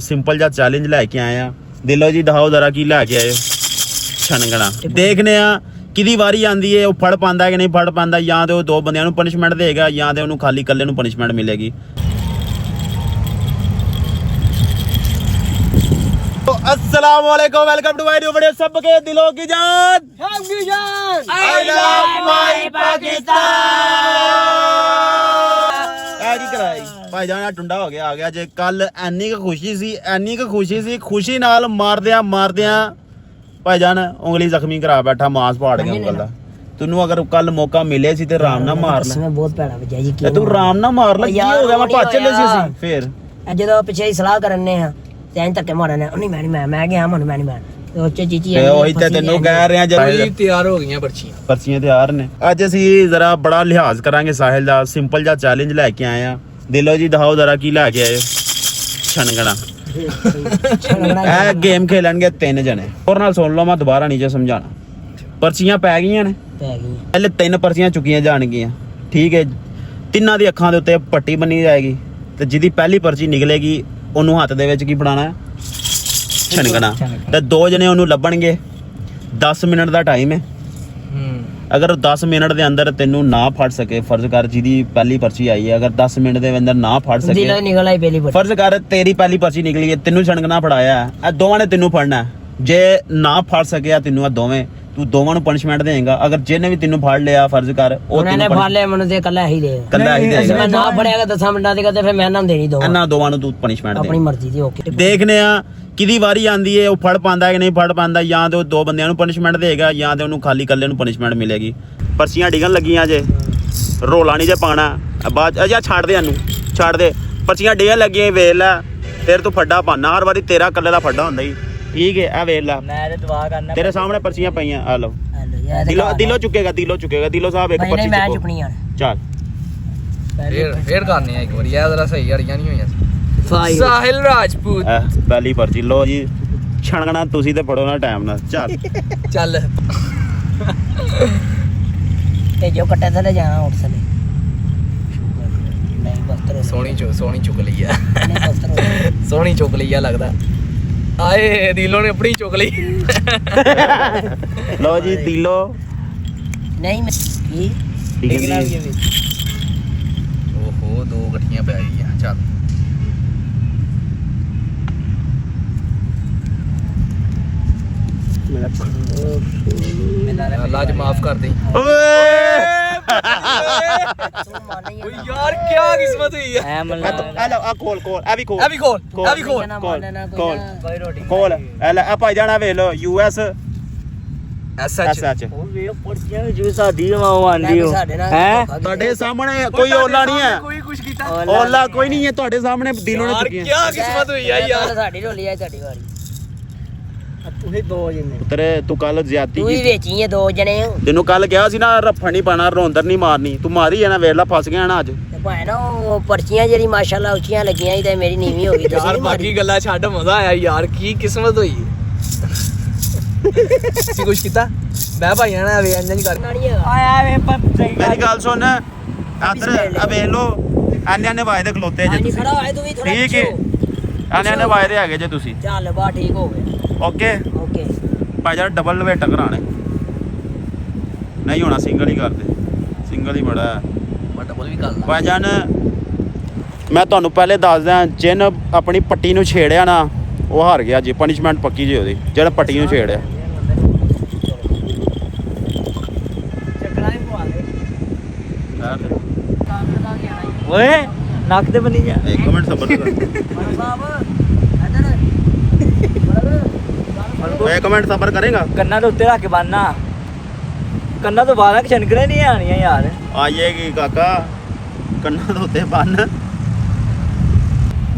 Simple ਜਿਹਾ challenge ਲੈ ਕੇ ਆਏ ਆ। ਦਿਲੋਂ ਜੀ ਦਿਖਾਓ ਜ਼ਰਾ ਕੀ ਲੈ ਕੇ ਆਏ ਛਣਗਣਾ। ਦੇਖਨੇ ਆ ਕਿਹਦੀ ਵਾਰੀ ਆਂਦੀ ਏ, ਉਹ ਫੜ ਪਾਉਂਦਾ ਕਿ ਨਹੀਂ ਫੜ ਪਾਉਂਦਾ, ਜਾਂ ਤੇ ਉਹ ਦੋ ਬੰਦਿਆਂ ਨੂੰ ਪਨਿਸ਼ਮੈਂਟ ਦੇਗਾ ਜਾਂ ਤੇ ਉਹਨੂੰ ਖਾਲੀ ਇਕੱਲੇ ਨੂੰ ਪਨਿਸ਼ਮੈਂਟ ਮਿਲੇਗੀ। अस्सलाम वालेकुम, welcome to my new video. सबके दिलों की जान, सबकी जान, आई लव माय पाकिस्तान। की कराई भाई जान टुंडा हो गया आ गया जे। कल एनी की खुशी सी खुशी नाल मारदिया भाई जान उंगली जख्मी करा बैठा, मांस फाड़ गया उंगल दा। तैनू अगर कल मौका मिले सी ते राम ना मार ले। बहुत भैड़ा वजह जी तू राम ना मार ले। की हो गया? मैं भज चले सी फिर ਜਦੋਂ ਪਿੱਛੇ ਸਲਾਹ ਕਰਨੇ ਆ ਤੇ ਐਂ ਧੱਕੇ ਮਾਰਨੇ। ਨਹੀਂ ਮੈਂ ਗਿਆ ਮਨ ਮੈਂ ਨਹੀਂ ਉੱਚੇ ਚੀਚੀ ਤੇ ਉਹੀ ਤੇ ਤੈਨੂੰ ਕਹਿ ਰਿਹਾ ਜੀ ਤਿਆਰ ਹੋ ਗਈਆਂ ਪਰਚੀਆਂ ਤਿਆਰ ਨੇ। ਅੱਜ ਅਸੀਂ ਜ਼ਰਾ ਬੜਾ ਲਿਹਾਜ਼ ਕਰਾਂਗੇ ਸਾਹਿਲ ਦਾ। ਸਿੰਪਲ ਜਿਹਾ ਚੈਲੰਜ ਲੈ ਕੇ ਆਏ ਆ। ਦਿਲੋਂ ਜੀ ਦਿਖਾਓ ਜ਼ਰਾ ਕੀ ਲੈ ਕੇ ਆਏ ਛਣਗਣਾ। ਇਹ ਗੇਮ ਖੇਲਣਗੇ 3 ਜਣੇ। ਹੋਰ ਨਾਲ ਸੁਣ ਲਓ, ਮੈਂ ਦੁਬਾਰਾ ਨਹੀਂ ਜੇ ਸਮਝਾਣਾ। ਪਰਚੀਆਂ ਪੈ ਗਈਆਂ ਨੇ, ਪਹਿਲੇ 3 ਪਰਚੀਆਂ ਚੁੱਕੀਆਂ ਜਾਣਗੀਆਂ, ਠੀਕ ਹੈ। ਤਿੰਨਾਂ ਦੀ ਅੱਖਾਂ ਦੇ ਉੱਤੇ ਪੱਟੀ ਬੰਨੀ ਜਾਏਗੀ ਤੇ ਜਿਹਦੀ ਪਹਿਲੀ ਪਰਚੀ ਨਿਕਲੇਗੀ ਉਹਨੂੰ ਹੱਥ ਦੇ ਵਿੱਚ ਕੀ ਫੜਾਣਾ? ਛਣਗਣਾ। ਤੇ 2 ਜਣੇ ਉਹਨੂੰ ਲੱਭਣਗੇ। 10 ਮਿੰਟ ਦਾ ਟਾਈਮ ਹੈ। ਅਗਰ 10 ਮਿੰਟ ਦੇ ਅੰਦਰ ਤੈਨੂੰ ਨਾ ਫੜ ਸਕੇ, ਫਰਜ਼ ਕਰ ਜਿਹਦੀ ਪਹਿਲੀ ਪਰਚੀ ਆਈ ਹੈ, ਅਗਰ 10 ਮਿੰਟ ਦੇ ਅੰਦਰ ਨਾ ਫੜ ਸਕੇ, ਫਰਜ਼ ਕਰ ਤੇਰੀ ਪਹਿਲੀ ਪਰਚੀ ਨਿਕਲੀ ਹੈ, ਤੈਨੂੰ ਛਣਗਣਾ ਫੜਾਇਆ, ਇਹ ਦੋਵਾਂ ਨੇ ਤੈਨੂੰ ਫੜਨਾ। ਜੇ ਨਾ ਫੜ ਸਕਿਆ ਤੈਨੂੰ ਇਹ ਦੋਵੇਂ, ਤੂੰ ਦੋਵਾਂ ਨੂੰ ਪਨਿਸ਼ਮੈਂਟ ਦੇਂਗਾ। ਅਗਰ ਜਿਹਨੇ ਵੀ ਤੈਨੂੰ ਫੜ ਲਿਆ, ਫਰਜ਼ ਕਰ ਉਹ ਤੈਨੂੰ ਫੜ ਲਿਆ, ਮੈਨੂੰ ਤੇ ਕੱਲਾ ਹੀ ਦੇ, ਕੱਲਾ ਹੀ ਦੇਗਾ। ਮੈਂ ਨਾ ਫੜਿਆਗਾ 10 ਮਿੰਟਾਂ ਦੇ ਤੇ ਫਿਰ ਮੈਂ ਨਾ ਦੇਣੀ ਦੋ। ਇਹਨਾਂ ਦੋਵਾਂ ਨੂੰ ਤੂੰ ਪਨਿਸ਼ਮੈਂਟ ਦੇ, ਆਪਣੀ ਮਰਜ਼ੀ ਦੀ। ਓਕੇ, ਦੇਖਨੇ ਆ ਕਿਹਦੀ ਵਾਰੀ ਆਂਦੀ ਏ, ਉਹ ਫੜ ਪਾਉਂਦਾ ਕਿ ਨਹੀਂ ਫੜ ਪਾਉਂਦਾ, ਜਾਂ ਤੇ ਉਹ ਦੋ ਬੰਦਿਆਂ ਨੂੰ ਪਨਿਸ਼ਮੈਂਟ ਦੇਗਾ ਜਾਂ ਤੇ ਉਹਨੂੰ ਖਾਲੀ ਇਕੱਲੇ ਨੂੰ ਪਨਿਸ਼ਮੈਂਟ ਮਿਲੇਗੀ। ਪਰਚੀਆਂ ਡਿੱਗਣ ਲੱਗੀਆਂ ਜੇ, ਰੋਲਾ ਨਹੀਂ ਜੇ ਪਾਣਾ। ਬਾਅਦ ਅਜਾ ਛੱਡ ਦੇ, ਇਹਨੂੰ ਛੱਡ ਦੇ। ਪਰਚੀਆਂ ਡਿੱਗਣ ਲੱਗੀਆਂ, ਵੇਖ ਲੈ ਫਿਰ ਤੂੰ ਫੱਡਾ ਪਾਣਾ। ਹਰ ਵਾਰੀ ਤੇਰਾ ਇਕੱਲੇ ਦਾ ਫੱਡਾ ਹੁੰਦਾ ਹੀ, ਠੀਕ ਹੈ। ਆ ਵੇਖ ਲੈ, ਮੈਂ ਤੇ ਦੁਆ ਕਰਨਾ। ਤੇਰੇ ਸਾਹਮਣੇ ਪਰਚੀਆਂ ਪਈਆਂ, ਆ ਲਓ। ਦਿਲੋਂ ਚੁੱਕੇਗਾ ਦਿਲੋਂ ਸਾਹਿਬ ਇੱਕ ਪਰਚੀ ਮੈਂ ਚੁੱਕਣੀ ਯਾਰ। ਚੱਲ ਫੇਰ ਕਰਨੇ ਆ ਇੱਕ ਵਾਰੀ, ਇਹ ਜ਼ਰਾ ਸਹੀ ਅੜੀਆਂ ਨਹੀਂ ਹੋਈਆਂ। ਸਾਹਿਲ ਰਾਜਪੂਤ ਪਹਿਲੀ ਪਰਚੀ ਲੋ ਜੀ। ਛਣਗਣਾ ਤੁਸੀਂ ਤੇ ਫੜੋ ਨਾ ਟਾਈਮ ਨਾਲ। ਚੱਲ ਤੇ ਜੋ ਕੱਟੇ ਥਲੇ ਜਾਣਾ ਉੱਠ ਥਲੇ। ਨਹੀਂ ਬਸਤਰ ਸੋਹਣੀ ਚੁੱਕ ਲਈ ਆ, ਨਹੀਂ ਬਸਤਰ ਸੋਹਣੀ ਚੁੱਕ ਲਈ ਆ ਲੱਗਦਾ। ਆਏ ਦਿਲੋਂ ਨੇ ਆਪਣੀ ਚੁੱਕ ਲਈ। ਲੋ ਜੀ ਦਿਲੋਂ ਨਹੀਂ ਮੈਂ ਕੀ ਓਹੋ 2 ਇਕੱਠੀਆਂ ਪੈ ਗਈਆਂ। ਚੱਲ ਲਾਜ ਮਾਫ ਕਰ ਦੇ। ਯਾਰ ਕੀ ਕਿਸਮਤ ਹੋਈ ਹੈ। ਆ ਕੋਲ ਆ ਵੀ ਕੋਲ, ਆ ਵੀ ਖੋਲ ਕੋਲ ਆ ਭਾਈ ਜਾਣਾ ਵੇਖ ਲੋ। US SH ਉਹ ਵੇ ਪੜੀਆਂ ਜੋ ਸਾਡੀ ਮਾਂ ਆਂਦੀ ਹੋ ਹੈ। ਤੁਹਾਡੇ ਸਾਹਮਣੇ ਕੋਈ ਓਲਾ ਨਹੀਂ ਹੈ, ਕੋਈ ਕੁਛ ਕੀਤਾ ਓਲਾ ਕੋਈ ਨਹੀਂ ਹੈ ਤੁਹਾਡੇ ਸਾਹਮਣੇ। ਦਿਲੋਂ ਨੇ ਚੁੱਕੀਆਂ। ਕੀ ਕਿਸਮਤ ਹੋਈ ਆ ਯਾਰ। ਸਾਡੀ ਢੋਲੀ ਆ, ਸਾਡੀ ਵਾਰੀ। ਤੁਸੀਂ 2 ਜਣੇ ਪੁੱਤਰ ਤੂੰ ਕੱਲ ਜ਼ਿਆਦਤੀ ਤੂੰ ਹੀ ਵੇਚੀ ਹੈ 2 ਜਣੇ। ਤੈਨੂੰ ਕੱਲ ਕਿਹਾ ਸੀ ਨਾ ਰਫੜ ਨਹੀਂ ਪਾਣਾ, ਰੋਂਦਰ ਨਹੀਂ ਮਾਰਨੀ, ਤੂੰ ਮਾਰੀ ਜਾਣਾ। ਵੇਖ ਲੈ ਫਸ ਗਿਆ ਨਾ ਅੱਜ। ਤੇ ਭਾਈ ਨਾ ਉਹ ਪਰਚੀਆਂ ਜਿਹੜੀ ਮਾਸ਼ਾਅੱਲਾ ਉੱਚੀਆਂ ਲੱਗੀਆਂ ਸੀ ਤੇ ਮੇਰੀ ਨੀਵੀਂ ਹੋ ਗਈ। ਯਾਰ ਬਾਕੀ ਗੱਲਾਂ ਛੱਡ, ਮਜ਼ਾ ਆਇਆ ਯਾਰ। ਕੀ ਕਿਸਮਤ ਹੋਈ ਕੀ ਕੁਛ ਕੀਤਾ। ਮੈਂ ਭਾਈ ਆਣਾ ਵੇ ਇੰਜ ਨਹੀਂ ਕਰ ਆਇਆ ਵੇ। ਮੇਰੀ ਗੱਲ ਸੁਣ, ਇੱਧਰ ਆ ਵੇਖ ਲੋ। ਆਨਿਆਂ ਨੇ ਵਾਅਦੇ ਖਲੋਤੇ ਜੇ ਤੁਸੀਂ, ਖੜਾ ਹੋਏ ਤੂੰ ਵੀ ਥੋੜਾ। ਠੀਕ ਹੈ। ਆਨਿਆਂ ਨੇ ਵਾਅਦੇ ਹੈਗੇ ਜੇ ਤੁਸੀਂ। ਚੱਲ ਬਾ ਠੀਕ ਹੋ ਗਿਆ। ਓਕੇ ਭਾਈ ਜਾਨ ਡਬਲ ਲਵੇਟ ਕਰਾਣੇ ਨਹੀਂ ਹੋਣਾ, ਸਿੰਗਲ ਹੀ ਕਰਦੇ। ਸਿੰਗਲ ਹੀ ਬੜਾ ਮੈਂ ਡਬਲ ਵੀ ਕਰ ਲਾਂ ਭਾਈ ਜਾਨ। ਮੈਂ ਤੁਹਾਨੂੰ ਪਹਿਲੇ ਦੱਸਦਾ, ਜਿਨ ਆਪਣੀ ਪੱਟੀ ਨੂੰ ਛੇੜਿਆ ਨਾ ਉਹ ਹਾਰ ਗਿਆ ਜੀ। ਪਨਿਸ਼ਮੈਂਟ ਪੱਕੀ ਜੀ ਉਹਦੀ, ਜਿਹੜਾ ਪੱਟੀ ਨੂੰ ਛੇੜਿਆ। ਓਏ ਨੱਕ ਤੇ ਬੰਨੀ ਜਾ। 1 ਮਿੰਟ ਸਬਰ ਕਰ। 1 ਮਿੰਟ ਸਬਰ ਕਰੇਗਾ। ਕੰਨਾਂ ਦੇ ਉੱਤੇ ਰੱਖ ਕੇ ਬੰਨਣਾ। ਕੰਨਾਂ ਤੋਂ ਬਾਹਰ ਛਣਕਰੇ ਨਹੀਂ ਆਣੀਆਂ ਯਾਰ। ਆਈਏਗੀ ਕਾਕਾ, ਕੰਨਾਂ ਦੇ ਉੱਤੇ ਬੰਨ।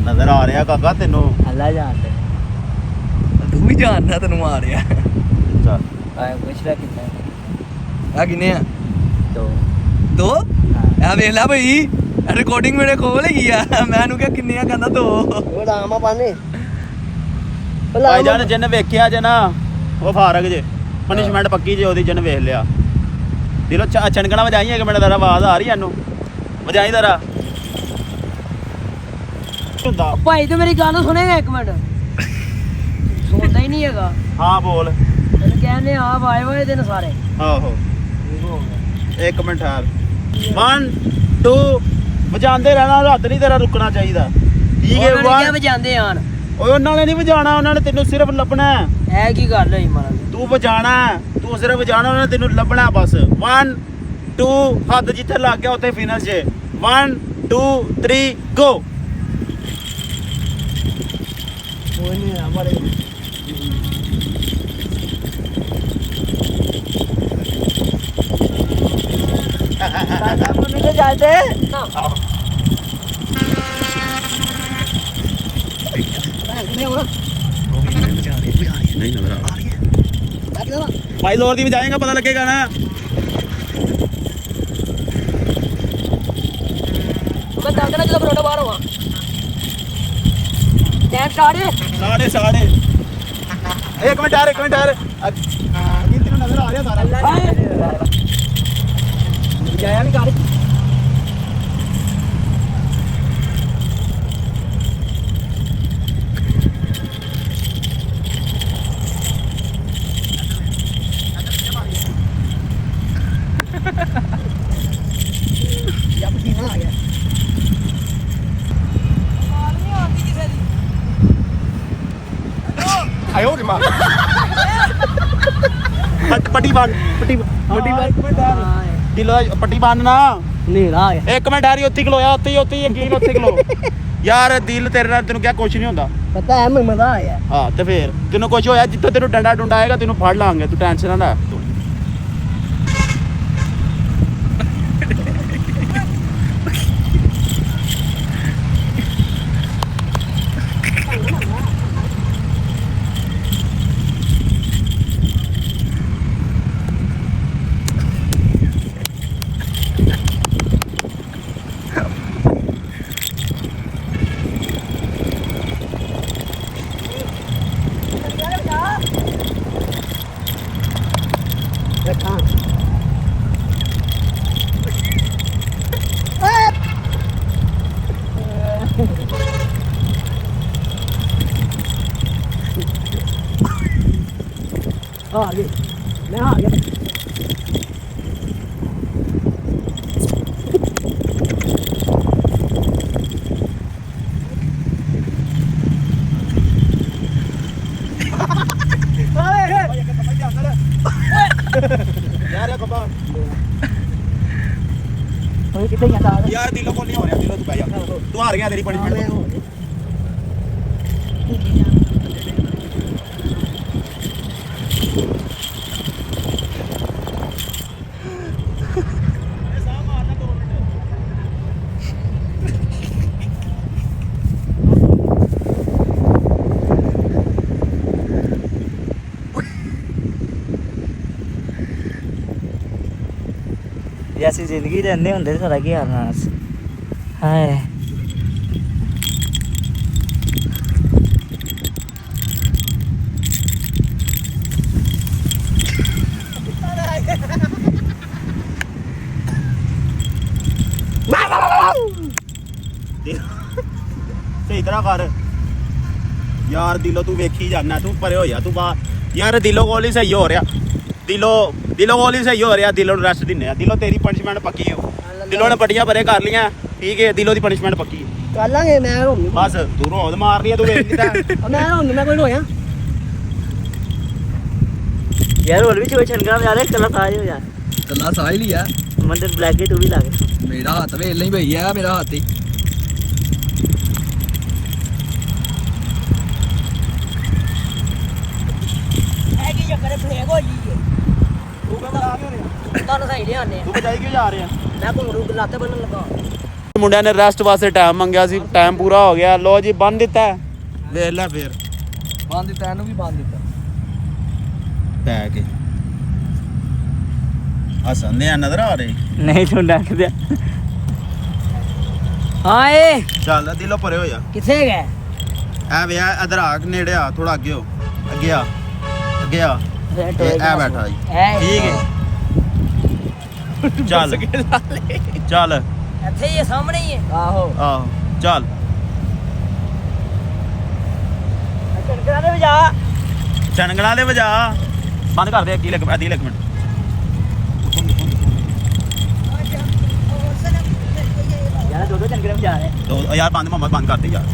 ਨਜ਼ਰ ਆ ਰਿਹਾ ਕਾਕਾ ਤੈਨੂੰ? ਅੱਲਾ ਜਾਣਦਾ। ਤੂੰ ਵੀ ਜਾਣਦਾ, ਤੈਨੂੰ ਆ ਰਿਹਾ। ਚੱਲ ਆਏ ਪੁੱਛ ਲੈ ਕਿੰਨਾ ਆ ਕਿੰਨੇ ਆ? 2 ਆ ਵੇਖ ਲੈ ਭਾਈ, ਰਿਕਾਰਡਿੰਗ ਮੇਰੇ ਕੋਲ ਹੈਗੀ ਆ। ਮੈਂ ਉਹਨੂੰ ਕਿਹਾ ਕਿੰਨੇ ਆ, ਕਹਿੰਦਾ 2। ਉਹ ਲਾਮਾ ਪਾਣੇ ਭਾਈ ਜਾਨ ਜਿਹਨੇ ਵੇਖਿਆ ਜੇ ਨਾ ਉਹ ਫਾਰਗ ਜੇ। ਪਨਿਸ਼ਮੈਂਟ ਪੱਕੀ ਜੇ ਉਹਦੀ, ਜਿਹਨੇ ਵੇਖ ਲਿਆ। ਦਿਲੋਂ ਛਣਕਣਾ ਵਜਾਈ। 1 ਮਿੰਟ ਦਾ ਆਵਾਜ਼ ਆ ਰਹੀ ਇਹਨੂੰ, ਵਜਾਈ ਜ਼ਰਾ। ਹੁੰਦਾ ਭਾਈ ਤੂੰ ਮੇਰੀ ਗੱਲ ਸੁਣੇਗਾ ਇੱਕ ਮਿੰਟ ਸੁਣਦਾ ਹੀ ਨਹੀਂ ਹੈਗਾ ਹਾਂ ਬੋਲ ਤੈਨੂੰ ਕਹਿੰਦੇ ਆ ਵਾਏ ਵਾਏ ਦਿਨ ਸਾਰੇ ਆਹੋ ਇੱਕ ਮਿੰਟ ਠਹਿਰ 1 2 ਵਜਾਉਂਦੇ ਰਹਿਣਾ ਹੱਥ ਨਹੀਂ ਤੇਰਾ ਰੁਕਣਾ ਚਾਹੀਦਾ ਠੀਕ ਹੈ ਉਹਨਾਂ ਨੇ ਵਜਾਉਂਦੇ ਆਣ ਓਏ ਉਹਨਾਂ ਨੇ ਨਹੀਂ ਵਜਾਣਾ ਉਹਨਾਂ ਨੇ ਤੈਨੂੰ ਸਿਰਫ ਲੱਭਣਾ ਇਹ ਕੀ ਗੱਲ ਹੋਈ ਮਾਰਾ ਤੂੰ ਵਜਾਣਾ ਤੂੰ ਸਿਰਫ ਵਜਾਣਾ ਉਹਨਾਂ ਨੇ ਤੈਨੂੰ ਲੱਭਣਾ ਬਸ 1 2 ਹੱਥ ਜਿੱਥੇ ਲੱਗ ਗਿਆ ਉੱਥੇ ਫਿਨਿਸ਼ ਜੇ 1 2 3 ਗੋ ਕੋਈ ਨਹੀਂ ਆ ਮਾਰੇ ਕਾਕਾ ਮੈਨੂੰ ਤੇ ਜਾਦੇ ਨਾ नहीं नजर आ रही है भाई जोर दी बजाएगा पता लगेगा ना मैं दादा ना जब रोड बाहर हुआ टाइम साढ़े साढ़े एक मिनट यार तेरे नजर आ रहा सारा जाया नहीं गाड़ी आयो रे मां पट्टी बांध दिलो पट्टी बांधना नहीं आ गया एक मिनट यार उत्ती खलोया उत्ती यकीन उत्ती खलो यार दिल तेरे नाल तेनू क्या कुछ नहीं होंदा पता है मैं मजा आया हां ते फिर तेनू कुछ होया जिੱਥੇ तेनू डंडा डुंडा आएगा तेनू फड़ लांगे तू टेंशन ना ले आ गए मैं आ गया यार दिलों को नहीं हो रहा दिलों तू भाई तू हार गया तेरी पनिशमेंट जैसी जिंदगी रहने होंगे सारा की हारना हाय सही तरह कर यार दिलों तू वेखी जाना तू परे हो जा तू बा यार दिलों कोल ही सही हो रहा दिलों कोल ही सही हो रहा दिलों रेस्ट दिने दिलों तेरी पनिशमेंट पक्की हो दिलों ने पट्टियां परे कर लिया ठीक है दिलों की पनिशमेंट पक्की कर लांगे मैं होंगी बस तू रोद मार रही है तू वेख नहीं मैं होंगी मैं कोई होया यार और भी जो छनगा में आ रहा है कला साज हो यार कला साहिल ही है मंदिर ब्लैक तू भी लागे मेरा हाथ वेल नहीं भई है मेरा हाथ ही है कि ये करे फ्लेग हो जी तू कब आ गया रे ਤੁਹਾਨੂੰ ਸਹੀ ਲਿਆਣੇ ਤੂੰ ਬਜਾਈ ਕਿਉਂ ਜਾ ਰਿਹਾ ਮੈਂ ਘੁੰਗਰੂ ਲਾਤੇ ਬੰਨਣ ਲੱਗਾ ਮੁੰਡਿਆਂ ਨੇ ਰੈਸਟ ਵਾਸਤੇ ਟਾਈਮ ਮੰਗਿਆ ਸੀ ਟਾਈਮ ਪੂਰਾ ਹੋ ਗਿਆ ਲੋ ਜੀ ਬੰਨ ਦਿੱਤਾ ਵੇਖ ਲੈ ਫੇਰ ਬੰਦ ਦਿੱਤਾ ਇਹਨੂੰ ਵੀ ਬੰਦ ਦਿੱਤਾ ਪੈ ਕੇ ਹੱਸਦੇ ਆ ਨਜ਼ਰ ਆ ਰਹੇ नहीं तू डक दिया ਹਾਏ ਚੱਲ ਦਿਲੋਂ ਪਰੇ ਹੋ ਜਾ ਕਿੱਥੇ ਗਏ ਐ ਵੇ ਇਧਰ ਆ ਨੇੜੇ ਆ ਥੋੜਾ ਅੱਗੇ ਹੋ ਅੱਗੇ ਆ ਐ ਬੈਠਾ ਜੀ ਠੀਕ ਹੈ ਚੱਲ ਚੱਲ ਇੱਥੇ ਹੀ ਹੈ, ਸਾਹਮਣੇ ਹੀ ਹੈ ਆਹੋ ਆਹੋ ਚੱਲ ਛਣਗਣਾ ਦੇ ਵਜਾ ਛਣਗਣਾ ਦੇ ਵਜਾ ਬੰਦ ਕਰ ਦੇ ਅੱਧੀ ਲੱਗ ਮਿੰਟ ਯਾਰ ਦੋ ਛਣਗਣੇ ਵਜਾ ਰਹੇ ਦੋ ਯਾਰ ਬੰਦ ਮੁਹੰਮਦ ਬੰਦ ਕਰ ਦੇ ਯਾਰ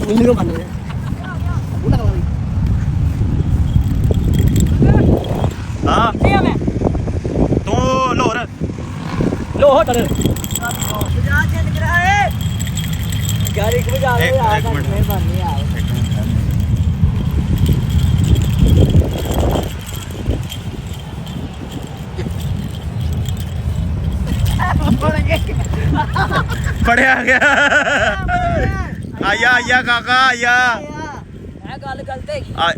ਮੈਨੂੰ ਬੰਦ ਕਰ ਹਾਂ ਕਿਆ ਮੈਂ ਤੂੰ ਲੋਰ ਲੋ ਹਟ ਵਜਾ ਛਣਗਣਾ ਏ ਯਾਰ ਇੱਕ ਵਜਾ ਇੱਕ ਯਾਰ ਮਿੰਟ। ਮਿਹਰਬਾਨੀ ਯਾਰ ਫੜਿਆ ਗਿਆ ਆਇਆ ਕਾਕਾ ਆਇਆ ਇਹ ਗੱਲ ਗਲਤ ਹੈਗੀ ਆ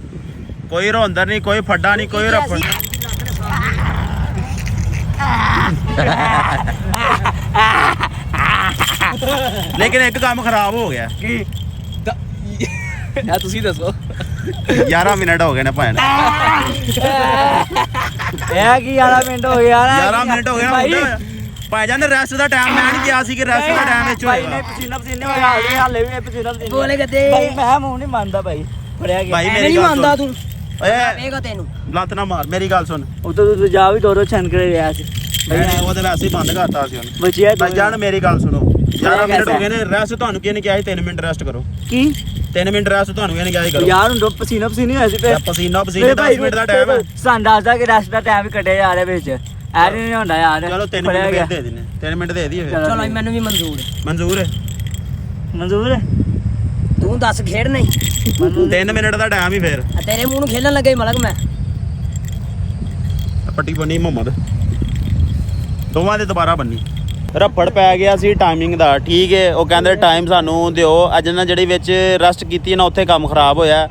ਕੋਈ ਰੋਂਦਰ ਨਹੀਂ ਕੋਈ ਫੱਡਾ ਨਹੀਂ ਕੋਈ ਰਫੜ ਲੇਕਿਨ ਇੱਕ ਕੰਮ ਖਰਾਬ ਹੋ ਗਿਆ ਕੀ ਤੁਸੀਂ ਦੱਸੋ 11 ਮਿੰਟ ਹੋ ਗਏ ਨੇ ਭਾਣ ਇਹ ਕੀ 11 ਮਿੰਟ ਹੋ ਗਿਆ ਨਾ 11 ਮਿੰਟ ਹੋ ਗਏ ਨਾ ਭਾਈ ਜਾਨ ਰੈਸਟ ਦਾ ਟਾਈਮ ਮੈਂ ਨਹੀਂ ਕਿਹਾ ਸੀ ਕਿ ਰੈਸਟ ਦਾ ਟਾਈਮ ਵਿੱਚ ਭਾਈ ਨੇ ਹੋਏਗਾ ਪਸੀਨਾ ਪਸੀਨੇ ਹੋਇਆ ਹਾਲੇ ਵੀ ਪਸੀਨਾ ਪਸੀਨੇ ਬੋਲੇ ਕਿਤੇ ਭਾਈ ਮੈਂ ਮੂੰਹ ਨਹੀਂ ਮੰਨਦਾ ਭਾਈ ਫੜਿਆ ਗਿਆ ਭਾਈ ਮੈਂ ਮੇਰੀ ਨਹੀਂ ਗੱਲ ਮੰਨਦਾ ਸੁਣ ਤੂੰ ਓਏ ਵੇਗਾ ਤੈਨੂੰ ਲੱਤ ਨਾ ਮਾਰ ਮੇਰੀ ਗੱਲ ਸੁਣ ਉਦੋਂ ਤੂੰ ਜਾ ਵੀ ਦੋ ਛਣਕੜੇ ਰਿਹਾ ਸੀ ਮੈਂ ਉਹਦੇ ਵੈਸੇ ਹੀ ਬੰਦ ਕਰਤਾ ਸੀ ਉਹਨੇ ਬਚਿਆ ਭਾਈ ਜਾਨ ਮੇਰੀ ਗੱਲ ਸੁਣੋ 11 ਮਿੰਟ ਹੋ ਗਏ ਨੇ ਰੈਸਟ ਤੁਹਾਨੂੰ ਕਿਹਨੇ ਕਿਹਾ ਸੀ 3 ਮਿੰਟ ਰੈਸਟ ਕਰੋ ਕੀ 3 ਮਿੰਟ ਰੈਸਟ ਤੁਹਾਨੂੰ ਕਿਹਨੇ ਕਿਹਾ ਸੀ ਕਰੋ ਯਾਰ ਹੁਣ ਪਸੀਨਾ ਪਸੀਨੇ ਹੋਇਆ ਸੀ ਤੇ ਪਸੀਨਾ ਪਸੀਨੇ 10 ਮਿੰਟ ਦਾ ਟਾਈਮ ਹੈ ਸਾਨੂੰ ਦੱਸਦਾ ਕਿ ਰੈਸਟ ਦਾ ਟਾਈਮ ਵੀ ਕੱਢਿਆ ਜਾ ਰਿਹਾ ਵਿੱਚ ਐ ਨਹੀਂ ਹੁੰਦਾ ਯਾਰ ਚਲੋ 3 ਫੜਿਆ ਮਿੰਟ ਗਿਆ। ਦੇ ਦਿੰਨੇ 3 ਮਿੰਟ ਦੇ ਦਈਏ ਫਿਰ ਚਲੋ। ਚਲੋ ਮੈਨੂੰ ਵੀ ਮਨਜ਼ੂਰ ਹੈ ਮਨਜ਼ੂਰ ਹੈ ਮਨਜ਼ੂਰ ਹੈ ਤੂੰ ਦੱਸ ਖੇਡ ਨਹੀਂ 3 ਮਿੰਟ ਦਾ ਟਾਈਮ ਹੀ ਫਿਰ ਆ ਤੇਰੇ ਮੂੰਹ ਨੂੰ ਖੇਲਣ ਲੱਗਾ ਹੀ ਮਲਕ ਮੈਂ ਪੱਟੀ ਬੰਨੀ ਮੁਹੰਮਦ ਦੋਵਾਂ ਦੇ ਦੁਬਾਰਾ ਬੰਨੀ ਰੱਫੜ ਪੈ ਗਿਆ ਸੀ ਟਾਈਮਿੰਗ ਦਾ ਠੀਕ ਹੈ ਉਹ ਕਹਿੰਦੇ ਟਾਈਮ ਸਾਨੂੰ ਦਿਓ ਅੱਜ ਨਾ ਜਿਹੜੀ ਵਿੱਚ ਰੈਸਟ ਕੀਤੀ ਨਾ ਉੱਥੇ ਕੰਮ ਖਰਾਬ ਹੋਇਆ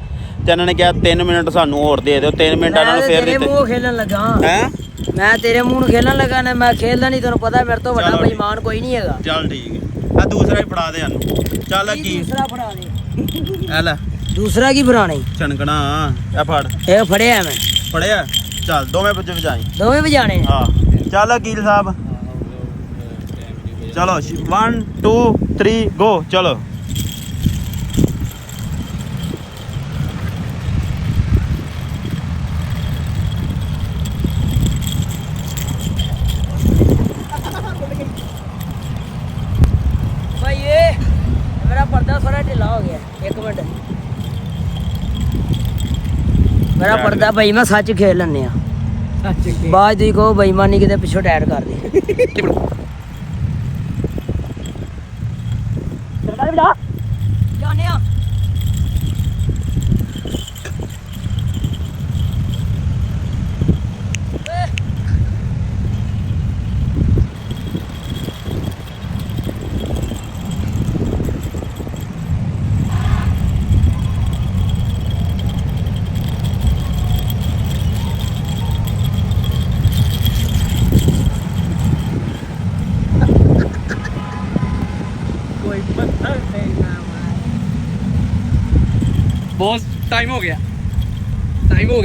ਤੇ ਇਹਨਾਂ ਨੇ ਕਿਹਾ 3 ਮਿੰਟ ਸਾਨੂੰ ਹੋਰ ਦੇ ਦਿਓ 3 ਮਿੰਟ ਇਹਨਾਂ ਨੂੰ ਮੈਂ ਫੇਰ ਤੇਰੇ ਦਿੱਤੇ ਮੂੰਹ ਖੇਲਣ ਲੱਗਾ ਹੈ ਮੈਂ ਤੇਰੇ ਮੂੰਹ ਨੂੰ ਖੇਲਣ ਲੱਗਾ ਨਾ ਮੈਂ ਖੇਲਦਾ ਨਹੀਂ ਤੈਨੂੰ ਪਤਾ ਮੇਰੇ ਤੋਂ ਵੱਡਾ ਚਲੋ ਬੇਈਮਾਨ ਕੋਈ ਨਹੀਂ ਹੈਗਾ ਚੱਲ ਠੀਕ ਹੈ ਆ ਦੂਸਰਾ ਹੀ ਫੜਾ ਦੇ ਸਾਨੂੰ ਚੱਲ ਕੀ ਦੂਸਰਾ ਫੜਾ ਦੇ ਐ ਲੈ ਦੂਸਰਾ ਕੀ ਫੜਾਣਾ ਛਣਕਣਾ ਇਹ ਫੜ ਇਹ ਫੜਿਆ ਮੈਂ ਫੜਿਆ ਚੱਲ ਦੋਵੇਂ ਵਿੱਚ ਵਜਾਈ ਦੋਵੇਂ ਵਜਾਣੇ ਨੇ। ਹਾਂ ਚੱਲ ਵਕੀਲ ਸਾਹਿਬ ਚਲੋ 1 2 3 ਗੋ ਚਲੋ ਭਾਈ ਇਹ ਮੇਰਾ ਪਰਦਾ ਥੋੜਾ ਢਿੱਲਾ ਹੋ ਗਿਆ ਇੱਕ ਮਿੰਟ ਮੇਰਾ ਪਰਦਾ ਭਾਈ ਮੈਂ ਸੱਚ ਖੇਲ ਲੈਂਦੇ ਆ ਬਾਜ ਦੀ ਕੋ ਬੇਈਮਾਨੀ ਕਿਤੇ ਪਿੱਛੋਂ ਟੈਟ ਕਰ ਦੇ ਸਰਦਾਰ ਬੇਟਾ ਜਾਣੇ ਆ ਬੌਸ ਟਾਈਮ ਹੋ ਗਿਆ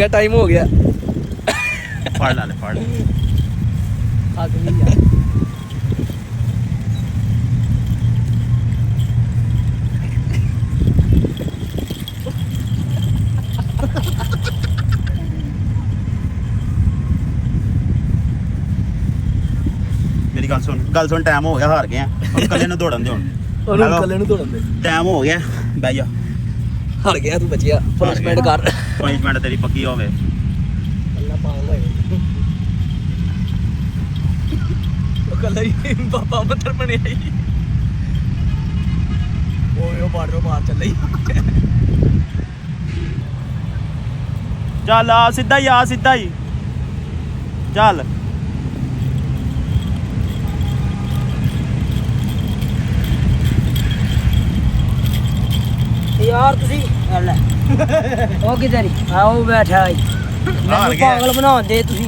ਟਾਈਮ ਹੋ ਗਿਆ ਫੜ ਲੈ ਫੜ ਲੈ ਥੱਕ ਗਈ ਯਾਰ ਮੇਰੀ ਗੱਲ ਸੁਣ ਟਾਈਮ ਹੋ ਗਿਆ ਹਾਰ ਗਏ ਆ ਹੁਣ ਕੱਲੇ ਨੂੰ ਦੌੜਨ ਦੇ ਹੁਣ ਉਹਨੂੰ ਕੱਲੇ ਨੂੰ ਤੋੜਨ ਦੇ ਟਾਈਮ ਹੋ ਗਿਆ ਬਹਿ ਜਾ ਹਟ ਗਿਆ ਤੂੰ ਬਚਿਆ ਪਨਿਸ਼ਮੈਂਟ ਕਰ ਪਨਿਸ਼ਮੈਂਟ ਤੇਰੀ ਪੱਕੀ ਹੋਵੇ ਅੱਲਾ ਪਾਗਲ ਹੋਏ ਉਹ ਕੱਲਾ ਹੀ ਬਾਬਾ ਮੰਦਰ ਬਣਿਆ ਹੀ ਓਏ ਉਹ ਬਾਹਰ ਚੱਲ ਰਹੀ ਚੱਲ ਆ ਸਿੱਧਾ ਹੀ ਚੱਲ ਯਾਰ ਤੁਸੀਂ ਲੈ ਉਹ ਕਿਧਰ ਆਓ ਬੈਠਾ ਈ ਮੈਨੂੰ ਗਿਆ। ਪਾਗਲ ਬਣਾਉਂਦੇ ਤੁਸੀਂ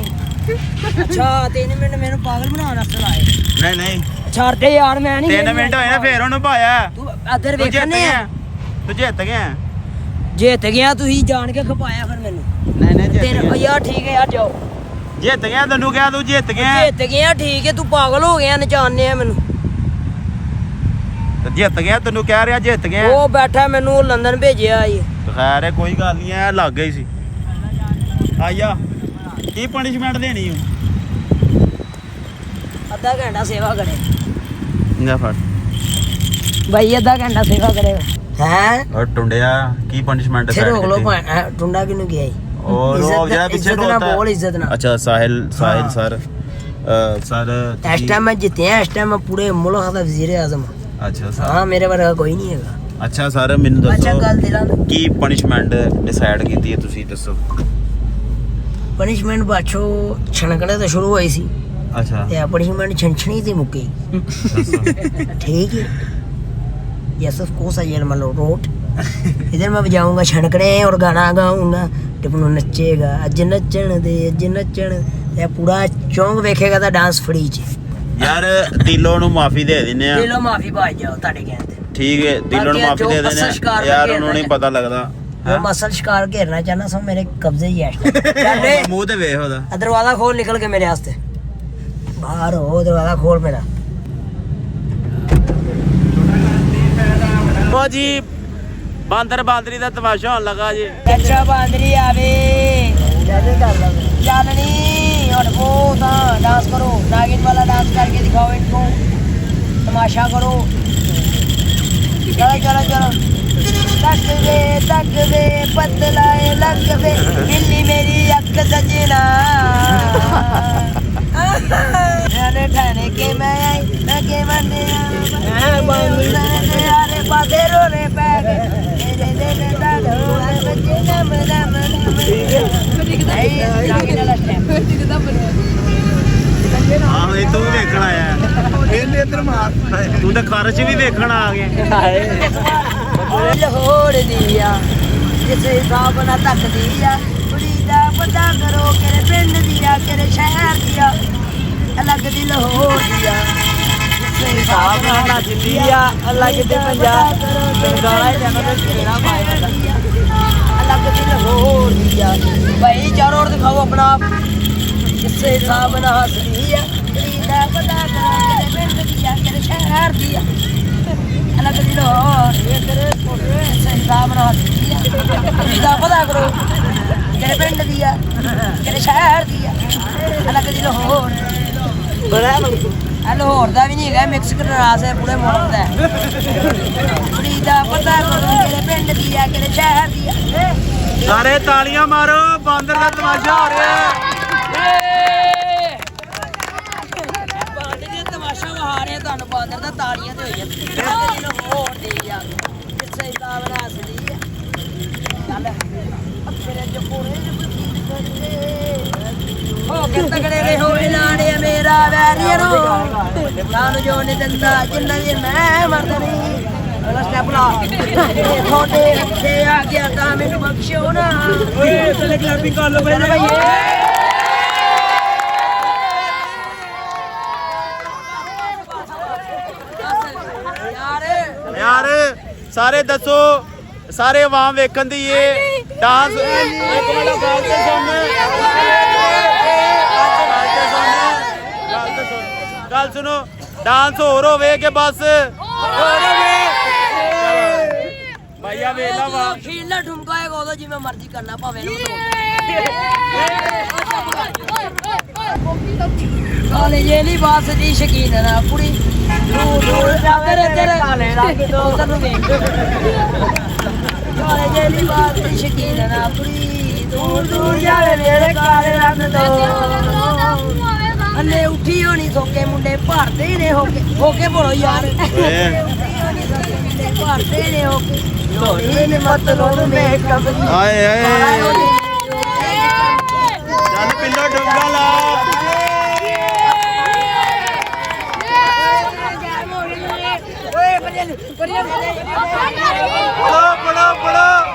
ਅੱਛਾ 3 ਮਿੰਟ ਮੈਨੂੰ ਪਾਗਲ ਬਣਾਉਣ ਵਾਸਤੇ ਲਾਏ ਨਹੀਂ ਛੱਡਦੇ ਯਾਰ ਮੈਂ ਨਹੀਂ 3 ਮਿੰਟ ਹੋਏ ਨੇ ਫੇਰ ਉਹਨੂੰ ਪਾਇਆ ਤੂੰ ਇੱਧਰ ਤੂੰ ਜਿੱਤ ਵੇਖਣੇ ਆ ਗਿਆ ਤੂੰ ਜਿੱਤ ਗਿਆ ਜਿੱਤ ਗਿਆ ਤੁਸੀਂ ਜਾਣ ਕੇ ਖਪਾਇਆ ਫਿਰ ਮੈਨੂੰ ਨਹੀਂ ਜਿੱਤ ਤੇਰੇ ਗਿਆ ਯਾਰ ਠੀਕ ਹੈ ਯਾਰ ਜਾਓ ਜਿੱਤ ਗਿਆ ਤੈਨੂੰ ਕਿਹਾ ਤੂੰ ਜਿੱਤ ਗਿਆ ਜਿੱਤ ਗਿਆ ਠੀਕ ਹੈ ਤੂੰ ਪਾਗਲ ਹੋ ਗਿਆ ਨਚਾਣੇ ਆ ਮੈਨੂੰ ਤੇ ਜਿੱਤ ਗਿਆ ਤੈਨੂੰ ਕਹਿ ਰਿਹਾ ਜਿੱਤ ਗਿਆ ਉਹ ਬੈਠਾ ਮੈਨੂੰ ਲੰਡਨ ਭੇਜਿਆ ਈ ਖੈਰ ਹੈ ਕੋਈ ਗੱਲ ਨਹੀਂ ਐ ਲੱਗ ਗਈ ਸੀ ਆਇਆ ਕੀ ਪਨਿਸ਼ਮੈਂਟ ਦੇਣੀ ਓ ਅੱਧਾ ਘੰਟਾ ਸੇਵਾ ਕਰੇ ਨਾ ਫੜ ਭਾਈ ਅੱਧਾ ਘੰਟਾ ਸੇਵਾ ਕਰੇ ਹੈ ਔਰ ਟੁੰਡਿਆ ਕੀ ਪਨਿਸ਼ਮੈਂਟ ਫਿਰ ਰੋਕ ਲੋ ਟੁੰਡਾ ਕਿਨੂੰ ਗਿਆ ਈ ਉਹ ਰੋਕ ਜਿਹੜਾ ਪਿੱਛੇ ਇੱਜ਼ਤ ਨਾਲ ਬੋਲ ਇੱਜ਼ਤ ਨਾਲ ਅੱਛਾ ਸਾਹਿਲ ਸਰ ਸਰ ਇਸ ਟਾਈਮ ਮੈਂ ਜਿੱਤਿਆ ਇਸ ਟਾਈਮ ਮੈਂ ਪੂਰੇ ਮੁਲਕ ਦਾ ਵਜ਼ੀਰ ਆਜ਼ਮ ਅੱਛਾ ਸਰ ਹਾਂ ਮੇਰੇ ਵਰਗਾ ਕੋਈ ਨਹੀਂ ਹੈਗਾ ਅੱਛਾ ਸਰ ਮੈਨੂੰ ਅੱਛਾ ਦੱਸੋ ਗੱਲ ਦਿਲਾਂ ਦੀ ਕੀ ਪਨਿਸ਼ਮੈਂਟ ਡਿਸਾਈਡ ਕੀਤੀ ਹੈ ਤੁਸੀਂ ਦੱਸੋ ਪਨਿਸ਼ਮੈਂਟ ਬਾਛੋ ਛਣਕੜੇ ਤੋਂ ਸ਼ੁਰੂ ਹੋਈ ਸੀ ਅੱਛਾ ਤੇ ਪਨਿਸ਼ਮੈਂਟ ਛਣਛਣੀ ਤੇ ਮੁੱਕੀ ਦੱਸੋ ठीक है yes of course I am रोट इधर मैं बजाऊंगा छनकड़े और गाना गाऊंगा टिपनू नचेगा अज नचण ते पूरा चौंक वेखेगा ਤਾਂ डांस फ्री ਚ ਯਾਰ ਦਿਲੋਂ ਨੂੰ ਮਾਫੀ ਦੇ ਦਿੰਨੇ ਆ ਦਿਲੋਂ ਮਾਫੀ ਭਾਈ ਜਾਓ ਤੁਹਾਡੇ ਕਹਿੰਦੇ ਠੀਕ ਹੈ ਦਿਲੋਂ ਨੂੰ ਮਾਫੀ ਦੇ ਦਿੰਨੇ ਆ ਯਾਰ ਉਹਨੂੰ ਨਹੀਂ ਪਤਾ ਲੱਗਦਾ ਉਹ ਮਸਲ ਸ਼ਿਕਾਰ ਘੇਰਨਾ ਚਾਹਨਾ ਸੋ ਮੇਰੇ ਕਬਜ਼ੇ ਹੀ ਹੈ ਮੂੰਹ ਤੇ ਵੇਖ ਉਹਦਾ ਦਰਵਾਜ਼ਾ ਖੋਲ ਨਿਕਲ ਕੇ ਮੇਰੇ ਵਾਸਤੇ ਬਾਹਰ ਹੋ ਦਰਵਾਜ਼ਾ ਖੋਲ ਮੇਰਾ ਉਹ ਜੀ ਬਾਂਦਰ ਬਾਂਦਰੀ ਦਾ ਤਮਾਸ਼ਾ ਹੋਣ ਲੱਗਾ ਜੀ ਅੱਛਾ ਬਾਂਦਰੀ ਆਵੇ ਚਾਲਣੀ और वो था डांस करो नागिन वाला डांस करके दिखाओ इनको तमाशा करो चलो चलो चलो तक दे पतलाए लग दे बिल्ली मेरी अख सजना ठाने के मैं आई न के मने यारे पासे रोने बैग ਆਹ ਇਹ ਤੂੰ ਵੇਖਣ ਆਇਆ ਇਹਨੇ ਇੱਧਰ ਮਾਰ ਤੂੰ ਤਾਂ ਖਰਚ ਵੀ ਵੇਖਣ ਆ ਗਿਆ ਲਾਹੌਰ ਦੀਆਂ ਜਿਸੇ ਹਿਸਾਬ ਨਾਲ ਤੱਕਦੀ ਆ ਕੁੜੀ ਦਾ ਪਤਾ ਕਰੋ ਕਿਹੜੇ ਪਿੰਡ ਦੀਆਂ ਕਿਹੜੇ ਸ਼ਹਿਰ ਦੀਆਂ ਅਲੱਗ ਦੀ ਲਾਹੌਰ ਦੀਆਂ ਜਿਸੇ ਹਿਸਾਬ ਨਾਲ ਨੱਚਦੀ ਆ ਅਲੱਗ ਦੇ ਪੰਜਾਬ ਗਾਣਾ ਜਾਣਾ ਤੇ ਤੇਰਾ ਪਾਇਆ ਅਲੱਗ ਦੀ ਲਾਹੌਰ ਦੀਆਂ ਭਾਈ ਚਾਰੋਂ ਔਰ ਦਿਖਾਓ ਆਪਣਾ ਆਪ ਜਿਸੇ ਹਿਸਾਬ ਨਾਲ ਹੱਸਦੀ ਆ ਕੁੜੀ ਦਾ ਪਤਾ ਕਰੋ ਕਿਹੜੇ ਪਿੰਡ ਦੀਆਂ ਕਿਹੜੇ ਸ਼ਹਿਰ ਦੀਆਂ ਅਲੱਗ ਦੀ ਲਾਹੌਰ ਜਿਸੇ ਹਿਸਾਬ ਨਾਲ ਹੱਸਦੀ ਆ ਕੁੜੀ ਦਾ ਪਤਾ ਕਰੋ ਕਿਹੜੇ ਪਿੰਡ ਦੀ ਆ ਕਿਹੜੇ ਸ਼ਹਿਰ ਦੀ ਆ ਅਲੱਗ ਦੀ ਲਾਹੌਰ ਬੜਾ ਲਾਹੌਰ ਦਾ ਵੀ ਨਹੀਂ ਹੈਗਾ ਮਿਕਸ ਕਰਾਸ ਹੈ ਪੂਰੇ ਮੁਲਕ ਦਾ ਕੁੜੀ ਦਾ ਪਤਾ ਕਰੋ ਕਿਹੜੇ ਪਿੰਡ ਦੀ ਆ ਕਿਹੜੇ ਸ਼ਹਿਰ ਦੀ ਆ ਸਾਰੇ ਤਾਲੀਆਂ ਮਾਰੋ ਬਾਂਦਰ ਦਾ ਤਮਾਸ਼ਾ ਹੋ ਰਿਹਾ ਬਾਂਦਰ ਦਾ ਤਮਾਸ਼ਾ ਵਹਾ ਰਹੇ ਤੁਹਾਨੂੰ ਬਾਂਦਰ ਦਾ ਤਾਲੀਆਂ ਤੇ ਹੋਈ ਜਾਂਦੀ ਲਾਹੌਰ ਦੀ ਆ ਜਿਸੇ ਹਿਸਾਬ ਨਾਲ ਹੱਸਦੀ ਆ ਚੱਲ ਅਕਸ਼ਰੇ ਜੋ ਪੂਰੇ ਹੋ ਕੇ ਤਗੜੇ ਰਹੇ ਹੋਏ ਲਾੜੇ ਮੇਰਾ ਵੈਰੀਅਰੋ ਨਾਨੂੰ ਜੋ ਨਹੀਂ ਦਿੰਦਾ ਜਿੰਨਾ ਵੀ ਮੈਂ ਮਰਦਾ ਨਹੀਂ ਅਗਲਾ ਸਟੈਪ ਲਾ ਤੁਹਾਡੇ ਹੱਥੇ ਆ ਗਿਆ ਤਾਂ ਮੈਨੂੰ ਬਖਸ਼ਿਓ ਨਾ ਓਏ ਤੇਰੇ ਕਲੈਪਿੰਗ ਕਰ ਲਓ ਬਈ ਯਾਰ ਸਾਰੇ ਦੱਸੋ ਸਾਰੇ ਆਵਾਮ ਵੇਖਣ ਦੀ ਏ ਡਾਂਸ ਇੱਕ ਮਿੰਟ ਗੱਲ ਤੇ ਸੁਣ ਗੱਲ ਸੁਣੋ ਡਾਂਸ ਹੋਰ ਹੋਵੇ ਕਿ ਬਸ ਭਾਈਆ ਵੇਲਾ ਵਾ ਖੀਲਾ ਠੁਮਕਾਏਗਾ ਉਦੋਂ ਜਿਵੇਂ ਮਰਜ਼ੀ ਕਰਨਾ ਭਾਵੇਂ ਕਾਲੇ ਜੇ ਨਹੀਂ ਬਾਸ ਦੀ ਸ਼ਕੀਨ ਨਾ ਕੁੜੀ ਦੂਰ ਦੂਰ ਤੇਰੇ ਤੇਰੇ ਕਾਲੇ ਰੰਗ ਤੋਂ ਉਧਰ ਨੂੰ ਵੇਖ ਕਾਲੇ ਜੇ ਨਹੀਂ ਬਾਸ ਦੀ ਸ਼ਕੀਨ ਨਾ ਕੁੜੀ ਦੂਰ ਦੂਰ ਜਾਵੇ ਮੇਰੇ ਕਾਲੇ ਰੰਗ ਤੋਂ ਅੱਲੇ ਉੱਠੀ ਹੋਣੀ ਸੋਕੇ ਮੁੰਡੇ ਭਰਦੇ ਨੇ ਹੋ ਕੇ ਭੋਲੋ ਯਾਰ ਭਰਦੇ ਨੇ ਹੋ ਕੇ ਲੋੜੀ ਨੇ ਮਤ ਲੋੜ ਮੇਕਅਪ ਆਏ ਆਏ ਚੱਲ ਪਿੰਡੋ ਡੁੰਗਾ ਲਾ ਬੜਾ ਬੜਾ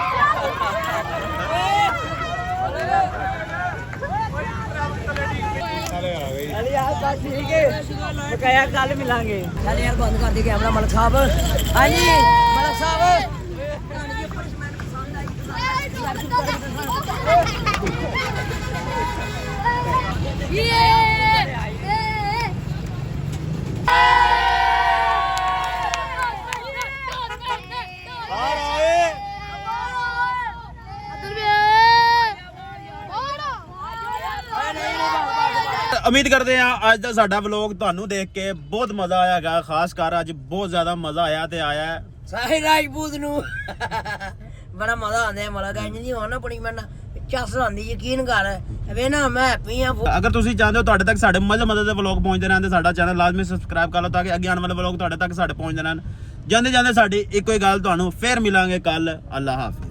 ਕੱਲ ਮਿਲਾਂਗੇ ਚੱਲ ਯਾਰ ਬੰਦ ਕਰ ਦੇ ਕੈਮਰਾ ਮਲਕ ਸਾਹਿਬ ਹਾਂਜੀ ਮਲਕ ਸਾਹਿਬ ਉਮੀਦ ਕਰਦੇ ਆ ਅੱਜ ਦਾ ਸਾਡਾ ਵਲੌਗ ਤੁਹਾਨੂੰ ਦੇਖ ਕੇ ਬਹੁਤ ਮਜ਼ਾ ਆਇਆਗਾ ਖਾਸ ਕਰ ਅੱਜ ਬਹੁਤ ਜ਼ਿਆਦਾ ਮਜ਼ਾ ਆਇਆ ਤੇ ਆਇਆ ਹੈ ਸਾਹਿਲ ਰਾਜਪੂਤ ਨੂੰ ਬੜਾ ਮਜ਼ਾ ਆਉਂਦਾ ਮਲਾ ਗਾਇਨ ਨਹੀਂ ਹੋਣਾ ਪਣੀ ਮੈਂ ਚੱਸ ਆਂਦੀ ਯਕੀਨ ਕਰ ਵੇ ਨਾ ਮੈਂ ਹੈਪੀ ਆ ਅਗਰ ਤੁਸੀਂ ਚਾਹੁੰਦੇ ਹੋ ਤੁਹਾਡੇ ਤੱਕ ਸਾਡੇ ਮਜ਼ੇ ਦੇ ਵਲੌਗ ਪਹੁੰਚਦੇ ਰਹਿਣ ਤੇ ਸਾਡਾ ਚੈਨਲ ਲਾਜ਼ਮੀ ਸਬਸਕ੍ਰਾਈਬ ਕਰ ਲਓ ਤਾਂ ਕਿ ਅੱਗੇ ਆਉਣ ਵਾਲੇ ਵਲੌਗ ਤੁਹਾਡੇ ਤੱਕ ਸਾਡੇ ਪਹੁੰਚਦੇ ਰਹਿਣ ਜਾਂਦੇ ਸਾਡੀ ਇੱਕੋ ਹੀ ਗੱਲ ਤੁਹਾਨੂੰ ਫੇਰ ਮਿਲਾਂਗੇ ਕੱਲ ਅੱਲਾ ਹਾਫਿਜ਼